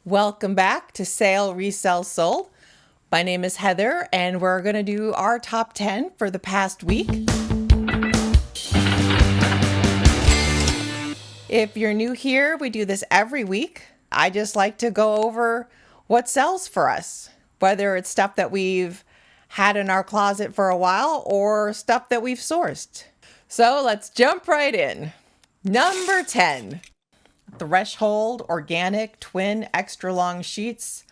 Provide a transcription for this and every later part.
Welcome back to Sale Resell Sold. My name is Heather, and we're going to do our top 10 for the past week. If you're new here, we do this every week. I just like to go over what sells for us, whether it's stuff that we've had in our closet for a while or stuff that we've sourced. So let's jump right in. Number 10. Threshold Organic Twin Extra Long Sheets.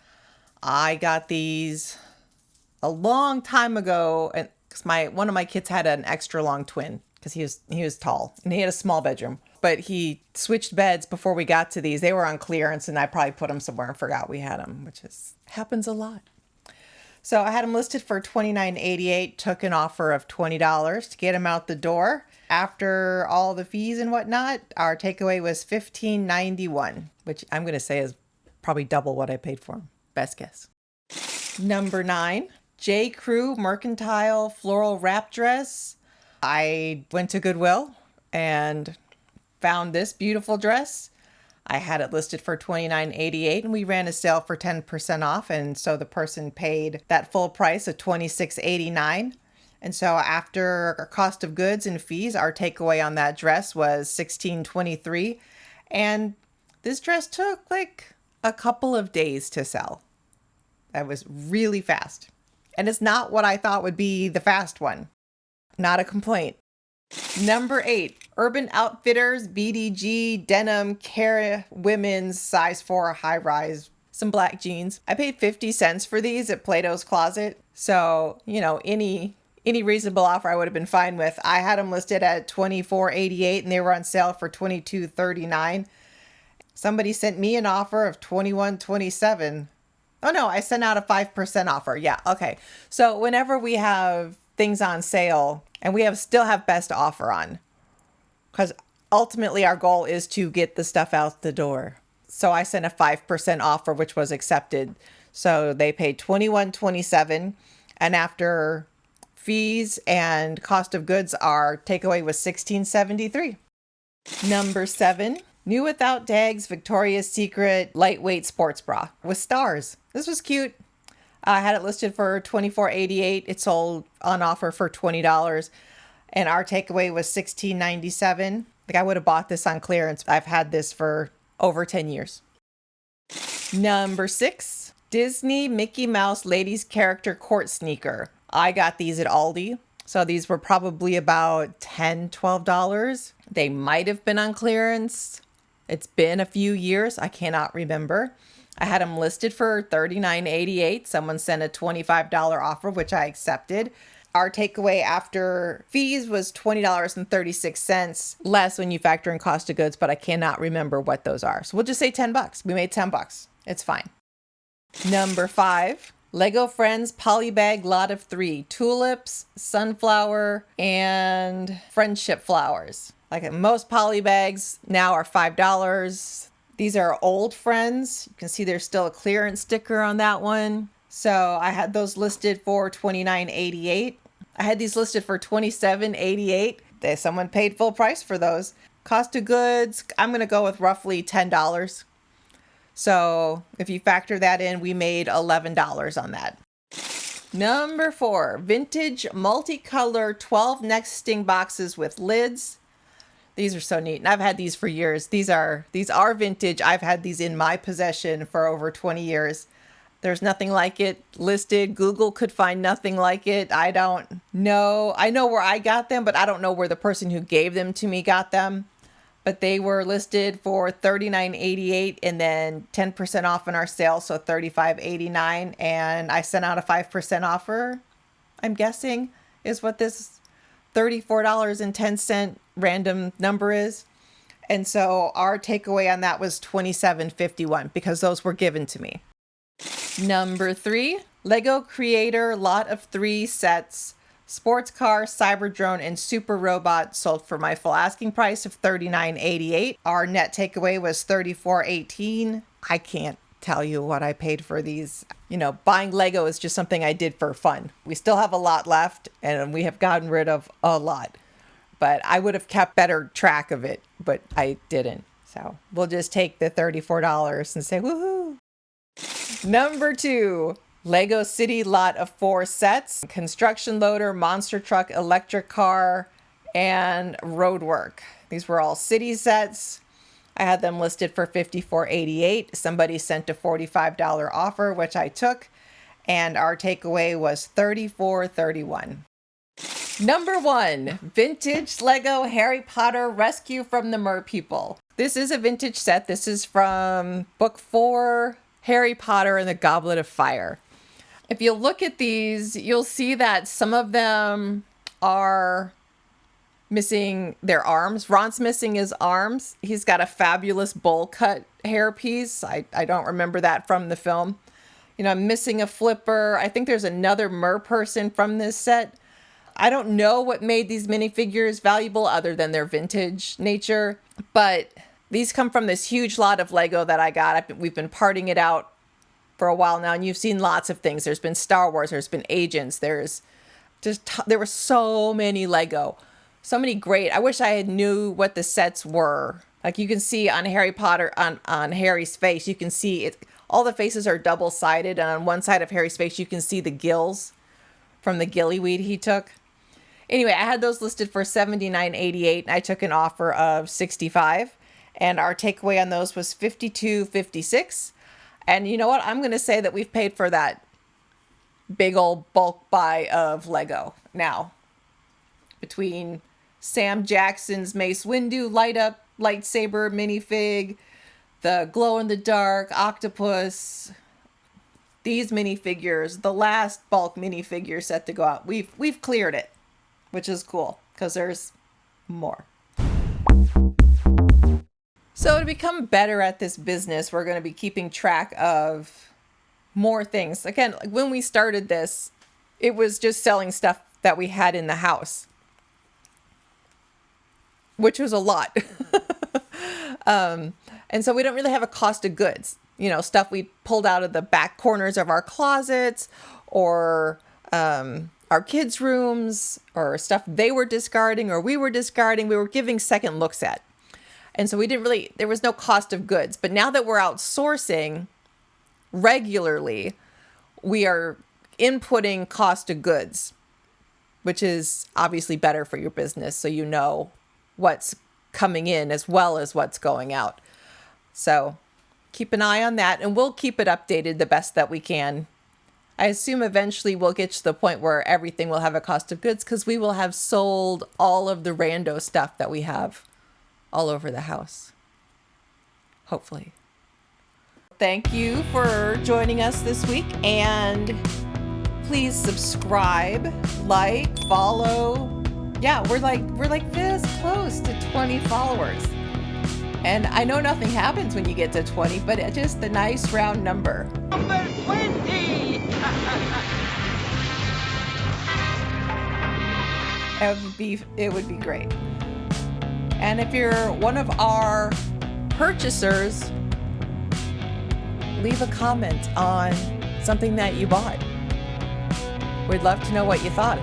I got these a long time ago, and because one of my kids had an extra long twin because he was tall and he had a small bedroom. But he switched beds before we got to these. They were on clearance, and I probably put them somewhere and forgot we had them, which happens a lot. So I had them listed for $29.88. Took an offer of $20 to get them out the door. After all the fees and whatnot, our takeaway was $15.91, which I'm going to say is probably double what I paid for them. Best guess. Number 9, J.Crew Mercantile Floral Wrap Dress. I went to Goodwill and found this beautiful dress. I had it listed for $29.88, and we ran a sale for 10% off, and so the person paid that full price of $26.89. And so after our cost of goods and fees, our takeaway on that dress was $16.23. And this dress took like a couple of days to sell. That was really fast. And it's not what I thought would be the fast one. Not a complaint. Number 8, Urban Outfitters BDG Denim Care Women's Size 4 High Rise. Some black jeans. I paid 50 cents for these at Plato's Closet. So, any reasonable offer I would have been fine with. I had them listed at $24.88 and they were on sale for $22.39. Somebody sent me an offer of $21.27. Oh no, I sent out a 5% offer. Yeah, okay. So whenever we have things on sale, and we still have best offer on, because ultimately our goal is to get the stuff out the door. So I sent a 5% offer, which was accepted. So they paid $21.27, and after fees and cost of goods, our takeaway was $16.73. Number 7, New Without Tags Victoria's Secret Lightweight Sports Bra with stars. This was cute. I had it listed for $24.88. It sold on offer for $20, and our takeaway was $16.97. Like, I would have bought this on clearance. I've had this for over 10 years. Number 6, Disney Mickey Mouse Ladies Character Court Sneaker. I got these at Aldi. So these were probably about $10, $12. They might have been on clearance. It's been a few years. I cannot remember. I had them listed for $39.88. Someone sent a $25 offer, which I accepted. Our takeaway after fees was $20.36, less when you factor in cost of goods, but I cannot remember what those are. So we'll just say $10. We made $10. It's fine. Number 5, Lego Friends Polybag Lot of 3, tulips, sunflower, and friendship flowers. Like most poly bags now are $5. These are old friends. You can see there's still a clearance sticker on that one. So I had those listed for $29.88. I had these listed for $27.88. Someone paid full price for those. Cost of goods, I'm going to go with roughly $10. So if you factor that in, we made $11 on that. Number 4, vintage multicolor 12 nesting boxes with lids. These are so neat, and I've had these for years. These are vintage. I've had these in my possession for over 20 years. There's nothing like it listed. Google could find nothing like it. I don't know. I know where I got them, but I don't know where the person who gave them to me got them. But they were listed for $39.88 and then 10% off in our sale, so $35.89. And I sent out a 5% offer, I'm guessing, is what this $34.10 random number is. And so our takeaway on that was $27.51 because those were given to me. Number 3, Lego Creator Lot of 3 sets. Sports car, cyber drone, and super robot sold for my full asking price of $39.88. Our net takeaway was $34.18. I can't tell you what I paid for these. Buying Lego is just something I did for fun. We still have a lot left, and we have gotten rid of a lot. But I would have kept better track of it, but I didn't. So we'll just take the $34 and say, woohoo. Number 2, Lego City lot of 4 sets, construction loader, monster truck, electric car, and roadwork. These were all city sets. I had them listed for $54.88. Somebody sent a $45 offer, which I took, and our takeaway was $34.31. Number 1, vintage Lego Harry Potter Rescue from the Mer People. This is a vintage set. This is from book 4, Harry Potter and the Goblet of Fire. If you look at these, you'll see that some of them are missing their arms. Ron's missing his arms. He's got a fabulous bowl cut hairpiece. I don't remember that from the film. You know, I'm missing a flipper. I think there's another mer person from this set. I don't know what made these minifigures valuable other than their vintage nature, but these come from this huge lot of Lego that I got. We've been parting it out for a while now, and you've seen lots of things. There's been Star Wars, there's been Agents, there were so many Lego. So many great. I wish I had knew what the sets were. Like you can see on Harry Potter, on Harry's face, you can see it. All the faces are double-sided, and on one side of Harry's face, you can see the gills from the gillyweed he took. Anyway, I had those listed for $79.88, and I took an offer of $65, and our takeaway on those was $52.56. And you know what? I'm going to say that we've paid for that big old bulk buy of Lego now. Between Sam Jackson's Mace Windu light up lightsaber minifig, the glow-in-the-dark octopus, these minifigures, the last bulk minifigure set to go out. We've cleared it, which is cool because there's more. So to become better at this business, we're going to be keeping track of more things. Again, when we started this, it was just selling stuff that we had in the house, which was a lot. And so we don't really have a cost of goods, you know, stuff we pulled out of the back corners of our closets or our kids' rooms or stuff they were discarding or we were discarding, we were giving second looks at. And so there was no cost of goods. But now that we're outsourcing regularly, we are inputting cost of goods, which is obviously better for your business. So you know what's coming in as well as what's going out. So keep an eye on that, and we'll keep it updated the best that we can. I assume eventually we'll get to the point where everything will have a cost of goods because we will have sold all of the rando stuff that we have all over the house. Hopefully. Thank you for joining us this week, and please subscribe, like, follow. Yeah, we're like this close to 20 followers. And I know nothing happens when you get to 20, but it's just a nice round number. Number 20! It would be great. And if you're one of our purchasers, leave a comment on something that you bought. We'd love to know what you thought.